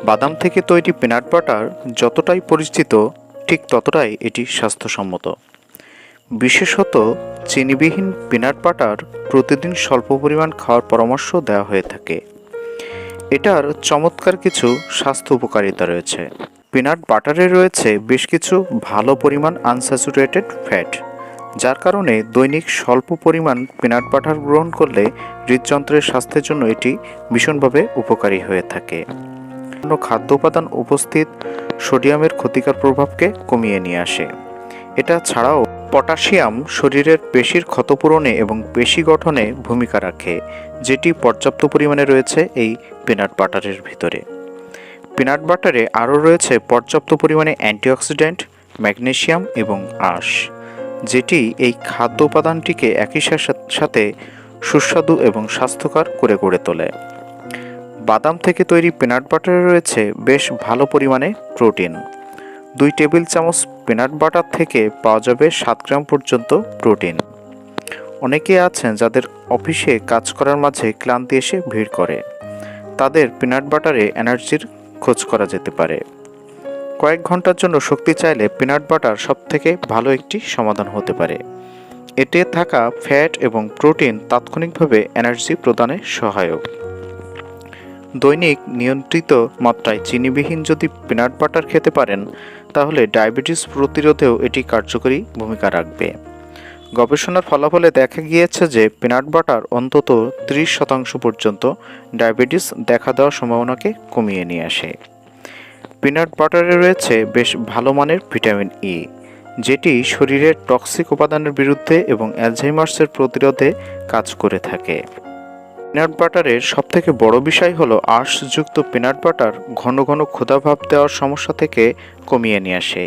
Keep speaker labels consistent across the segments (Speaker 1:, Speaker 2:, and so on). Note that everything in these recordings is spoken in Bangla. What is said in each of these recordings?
Speaker 1: বাদাম থেকে তৈরি পিনাট বাটার যতটাই পরিচিত, ঠিক ততটাই এটি স্বাস্থ্যসম্মত। বিশেষত চিনিবিহীন পিনাট বাটার প্রতিদিন স্বল্প পরিমাণ খাওয়ার পরামর্শ দেওয়া হয়ে থাকে। এটার চমৎকার কিছু স্বাস্থ্য উপকারিতা রয়েছে। পিনাট বাটারে রয়েছে বেশ কিছু ভালো পরিমাণ আনস্যাচুরেটেড ফ্যাট, যার কারণে দৈনিক স্বল্প পরিমাণ পিনাট বাটার গ্রহণ করলে হৃদযন্ত্রের স্বাস্থ্যের জন্য এটি ভীষণভাবে উপকারী হয়ে থাকে। অন্য খাদ্য উপাদান উপস্থিত সোডিয়ামের ক্ষতিকর প্রভাবকে কমিয়ে নিয়ে আসে। এটা ছাড়াও পটাশিয়াম শরীরের পেশির ক্ষতপূরণে এবং পেশি গঠনে ভূমিকা রাখে, যেটি পর্যাপ্ত পরিমাণে রয়েছে এই পিনাট বাটারের ভিতরে। পিনাট বাটারে আরও রয়েছে পর্যাপ্ত পরিমাণে অ্যান্টিঅক্সিডেন্ট, ম্যাগনেসিয়াম এবং আঁশ, যেটি এই খাদ্য উপাদানটিকে একই সাথে সুস্বাদু এবং স্বাস্থ্যকর করে গড়ে তোলে। বাদাম থেকে তৈরি পিনাট বাটারে রয়েছে বেশ ভালো পরিমাণে প্রোটিন। 2 টেবিল চামচ পিনাট বাটার থেকে পাওয়া যাবে 7 গ্রাম পর্যন্ত প্রোটিন। অনেকে আছেন যাদের অফিসে কাজ করার মাঝে ক্লান্তি এসে ভিড় করে, তাদের পিনাট বাটারে এনার্জির খোঁজ করা যেতে পারে। কয়েক ঘন্টার জন্য শক্তি চাইলে পিনাট বাটার সবথেকে ভালো একটি সমাধান হতে পারে। এতে থাকা ফ্যাট এবং প্রোটিন তাৎক্ষণিকভাবে এনার্জি প্রদানে সহায়ক। দৈনিক নিয়ন্ত্রিত মাত্রায় চিনিবিহীন যদি পিনাট বাটার খেতে পারেন, তাহলে ডায়াবেটিস প্রতিরোধেও এটি কার্যকরী ভূমিকা রাখবে। গবেষণার ফলাফলে দেখা গিয়েছে যে পিনাট বাটার অন্তত 30% পর্যন্ত ডায়াবেটিস দেখা দেওয়ার সম্ভাবনাকে কমিয়ে নিয়ে আসে। পিনাট বাটারে রয়েছে বেশ ভালো মানের ভিটামিন ই, যেটি শরীরের টক্সিক উপাদানের বিরুদ্ধে এবং অ্যালঝাইমার্সের প্রতিরোধে কাজ করে থাকে। পিনাট বাটারের সবথেকে বড় বিষয় হলো আঁশযুক্ত পিনাট বাটার ঘন ঘন ক্ষুধাভাব দেওয়ার সমস্যা থেকে কমিয়ে নিয়ে আসে।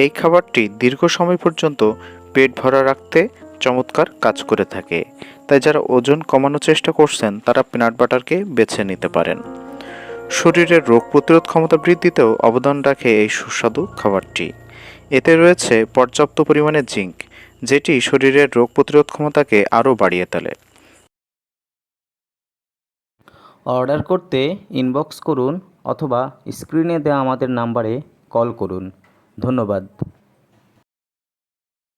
Speaker 1: এই খাবারটি দীর্ঘ সময় পর্যন্ত পেট ভরা রাখতে চমৎকার কাজ করে থাকে। তাই যারা ওজন কমানোর চেষ্টা করছেন তারা পিনাট বাটারকে বেছে নিতে পারেন। শরীরের রোগ প্রতিরোধ ক্ষমতা বৃদ্ধিতেও অবদান রাখে এই সুস্বাদু খাবারটি। এতে রয়েছে পর্যাপ্ত পরিমাণে জিঙ্ক, যেটি শরীরের রোগ প্রতিরোধ ক্ষমতাকে আরও বাড়িয়ে তোলে।
Speaker 2: অর্ডার করতে ইনবক্স করুন অথবা স্ক্রিনে দেওয়া আমাদের নাম্বারে কল করুন। ধন্যবাদ।